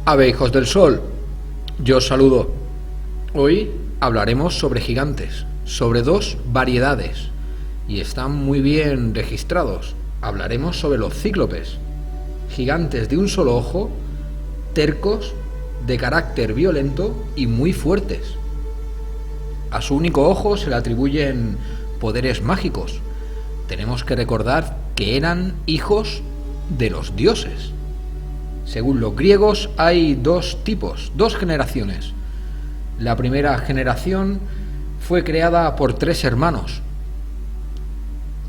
Ave, hijos del sol, yo os saludo. Hoy hablaremos sobre gigantes, sobre dos variedades, y están muy bien registrados. Hablaremos sobre los cíclopes, gigantes de un solo ojo, tercos, de carácter violento y muy fuertes. A su único ojo se le atribuyen poderes mágicos. Tenemos que recordar que eran hijos de los dioses. Según los griegos hay dos tipos, dos generaciones. La primera generación fue creada por tres hermanos.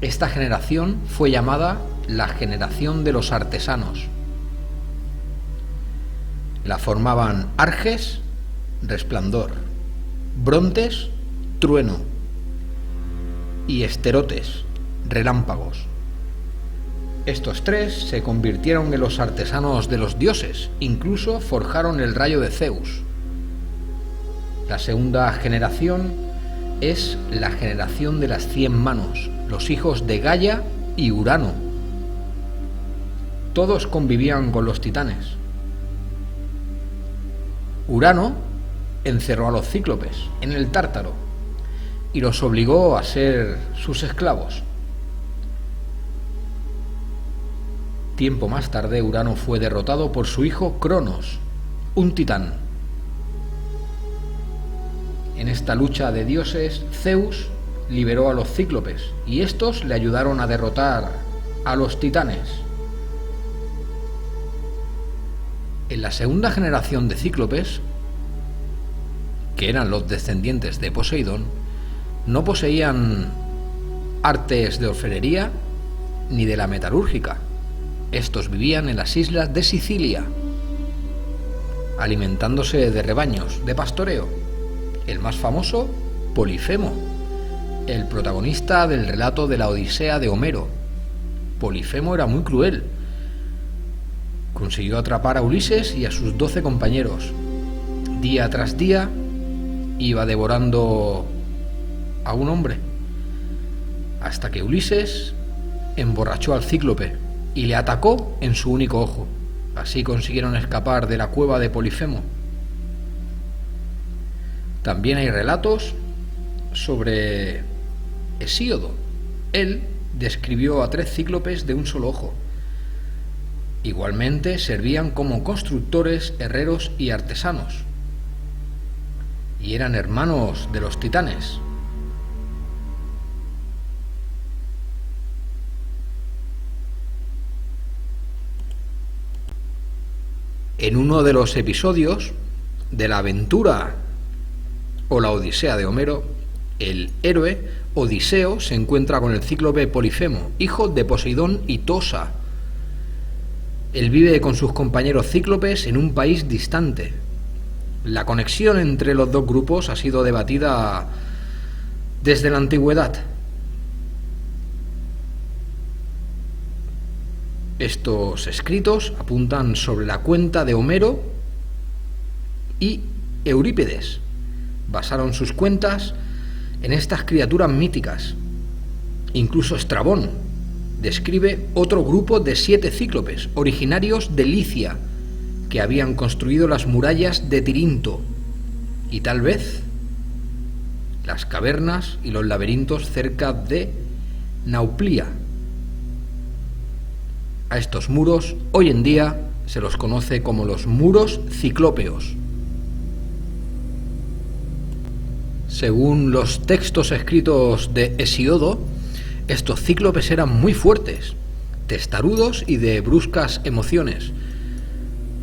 Esta generación fue llamada la generación de los artesanos. La formaban Arges, resplandor, Brontes, trueno, y Esterotes, relámpagos. Estos tres se convirtieron en los artesanos de los dioses, incluso forjaron el rayo de Zeus. La segunda generación es la generación de las 100 manos, los hijos de Gaia y Urano. Todos convivían con los titanes. Urano encerró a los cíclopes en el Tártaro y los obligó a ser sus esclavos. Tiempo más tarde, Urano fue derrotado por su hijo Cronos, un titán. En esta lucha de dioses, Zeus liberó a los cíclopes y estos le ayudaron a derrotar a los titanes. En la segunda generación de cíclopes, que eran los descendientes de Poseidón, no poseían artes de orfebrería ni de la metalúrgica. Estos vivían en las islas de Sicilia, alimentándose de rebaños, de pastoreo. El más famoso, Polifemo, el protagonista del relato de la Odisea de Homero. Polifemo era muy cruel. Consiguió atrapar a Ulises y a sus 12 compañeros. Día tras día iba devorando a un hombre, hasta que Ulises emborrachó al cíclope y le atacó en su único ojo. Así consiguieron escapar de la cueva de Polifemo. También hay relatos sobre Hesíodo. Él describió a 3 cíclopes de un solo ojo. Igualmente servían como constructores, herreros y artesanos. Y eran hermanos de los titanes. En uno de los episodios de la aventura o la Odisea de Homero, el héroe Odiseo se encuentra con el cíclope Polifemo, hijo de Poseidón y Tosa. Él vive con sus compañeros cíclopes en un país distante. La conexión entre los dos grupos ha sido debatida desde la antigüedad. Estos escritos apuntan sobre la cuenta de Homero y Eurípides. Basaron sus cuentas en estas criaturas míticas. Incluso Estrabón describe otro grupo de 7 cíclopes, originarios de Licia, que habían construido las murallas de Tirinto y tal vez las cavernas y los laberintos cerca de Nauplia. A estos muros hoy en día se los conoce como los muros ciclópeos. Según los textos escritos de Hesíodo, estos cíclopes eran muy fuertes, testarudos y de bruscas emociones.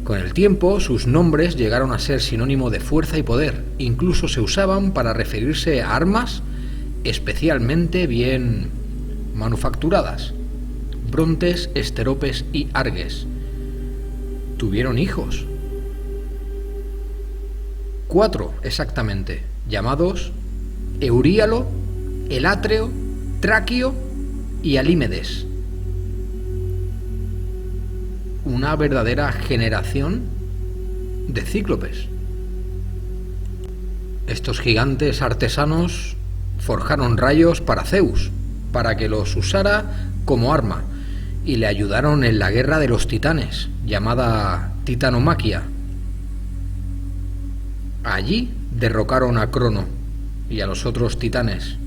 Con el tiempo, sus nombres llegaron a ser sinónimo de fuerza y poder. Incluso se usaban para referirse a armas especialmente bien manufacturadas. Brontes, Esteropes y Arges. Tuvieron hijos. 4 exactamente, llamados Euríalo, Elátreo, Traquio y Alímedes. Una verdadera generación de cíclopes. Estos gigantes artesanos forjaron rayos para Zeus, para que los usara como arma, y le ayudaron en la guerra de los titanes, llamada Titanomaquia. Allí derrocaron a Crono y a los otros titanes.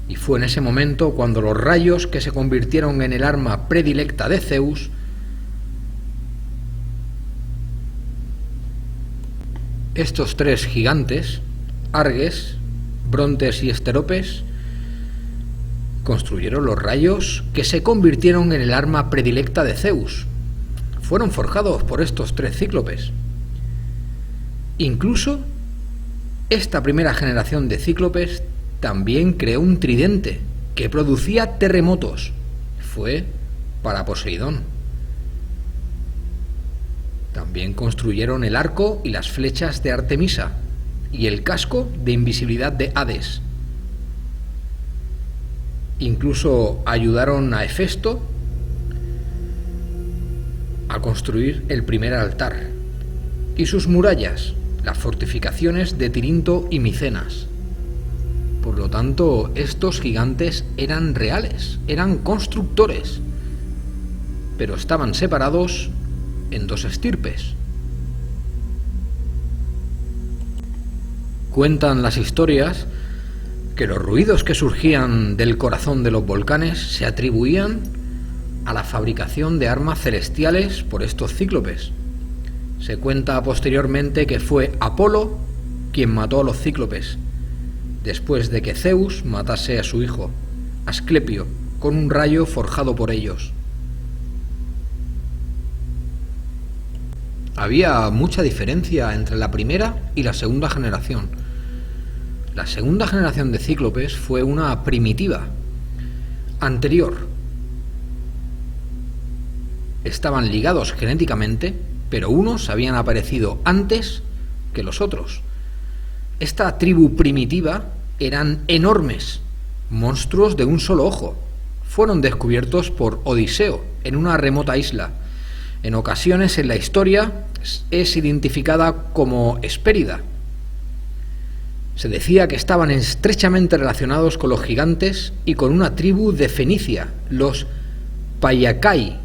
Y fue en ese momento cuando los rayos, que se convirtieron en el arma predilecta de Zeus, estos tres gigantes, Arges, Brontes y Esteropes, construyeron los rayos que se convirtieron en el arma predilecta de Zeus. Fueron forjados por estos tres cíclopes. Incluso esta primera generación de cíclopes también creó un tridente que producía terremotos. Fue para Poseidón. También construyeron el arco y las flechas de Artemisa y el casco de invisibilidad de Hades. Incluso ayudaron a Hefesto a construir el primer altar y sus murallas, las fortificaciones de Tirinto y Micenas. Por lo tanto, estos gigantes eran reales, eran constructores, pero estaban separados en dos estirpes. Cuentan las historias que los ruidos que surgían del corazón de los volcanes se atribuían a la fabricación de armas celestiales por estos cíclopes. Se cuenta posteriormente que fue Apolo quien mató a los cíclopes, después de que Zeus matase a su hijo, Asclepio, con un rayo forjado por ellos. Había mucha diferencia entre la primera y la segunda generación. La segunda generación de cíclopes fue una primitiva, anterior. Estaban ligados genéticamente, pero unos habían aparecido antes que los otros. Esta tribu primitiva eran enormes, monstruos de un solo ojo. Fueron descubiertos por Odiseo en una remota isla. En ocasiones en la historia es identificada como Hespérida. Se decía que estaban estrechamente relacionados con los gigantes y con una tribu de Fenicia, los Paiakai.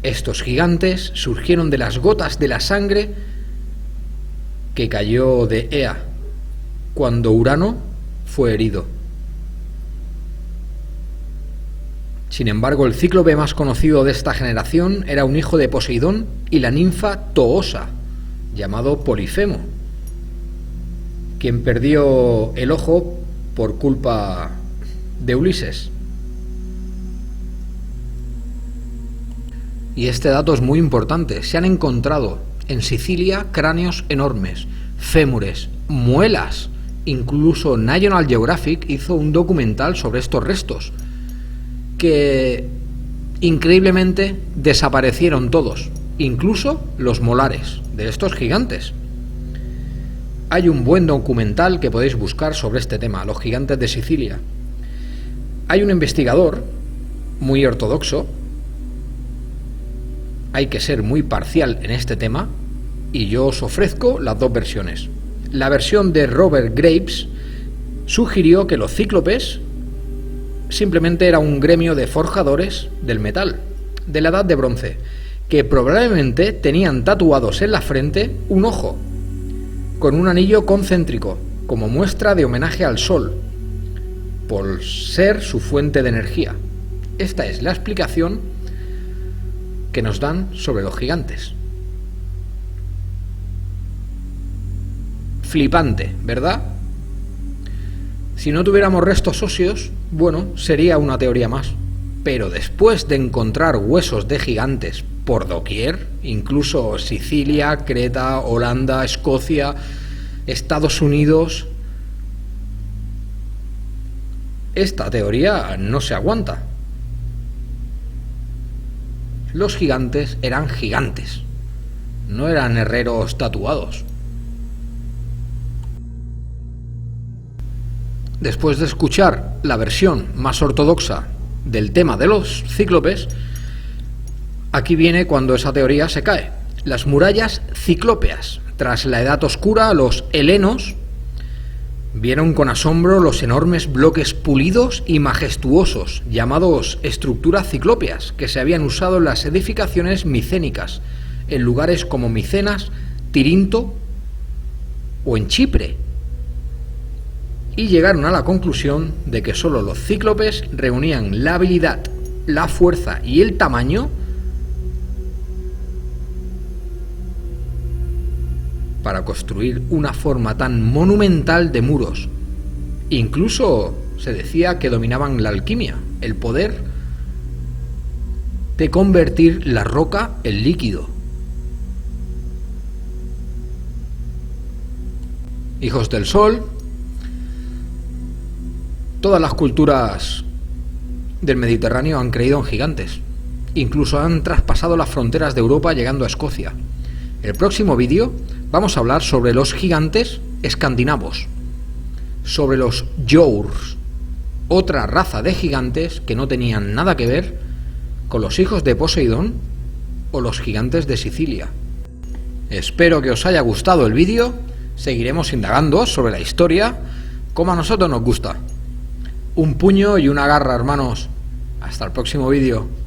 Estos gigantes surgieron de las gotas de la sangre que cayó de Ea cuando Urano fue herido. Sin embargo, el cíclope más conocido de esta generación era un hijo de Poseidón y la ninfa Toosa, llamado Polifemo, quien perdió el ojo por culpa de Ulises. Y este dato es muy importante. Se han encontrado en Sicilia cráneos enormes, fémures, muelas. Incluso National Geographic hizo un documental sobre estos restos, que increíblemente desaparecieron todos, incluso los molares de estos gigantes. Hay un buen documental que podéis buscar sobre este tema, los gigantes de Sicilia. Hay un investigador muy ortodoxo, hay que ser muy parcial en este tema, y yo os ofrezco las dos versiones. La versión de Robert Graves sugirió que los cíclopes simplemente era un gremio de forjadores del metal, de la edad de bronce, que probablemente tenían tatuados en la frente un ojo, con un anillo concéntrico, como muestra de homenaje al sol, por ser su fuente de energía. Esta es la explicación que nos dan sobre los gigantes. Flipante, ¿verdad? Si no tuviéramos restos óseos, bueno, sería una teoría más. Pero después de encontrar huesos de gigantes por doquier, incluso Sicilia, Creta, Holanda, Escocia, Estados Unidos, esta teoría no se aguanta. Los gigantes eran gigantes, no eran herreros tatuados. Después de escuchar la versión más ortodoxa del tema de los cíclopes, aquí viene cuando esa teoría se cae. Las murallas ciclópeas. Tras la Edad Oscura, los helenos vieron con asombro los enormes bloques pulidos y majestuosos, llamados estructuras ciclópeas, que se habían usado en las edificaciones micénicas, en lugares como Micenas, Tirinto o en Chipre. Y llegaron a la conclusión de que solo los cíclopes reunían la habilidad, la fuerza y el tamaño para construir una forma tan monumental de muros. Incluso se decía que dominaban la alquimia, el poder de convertir la roca en líquido. Hijos del Sol, todas las culturas del Mediterráneo han creído en gigantes. Incluso han traspasado las fronteras de Europa llegando a Escocia. En el próximo vídeo vamos a hablar sobre los gigantes escandinavos, sobre los Giaours, otra raza de gigantes que no tenían nada que ver con los hijos de Poseidón o los gigantes de Sicilia. Espero que os haya gustado el vídeo. Seguiremos indagando sobre la historia como a nosotros nos gusta. Un puño y una garra, hermanos. Hasta el próximo vídeo.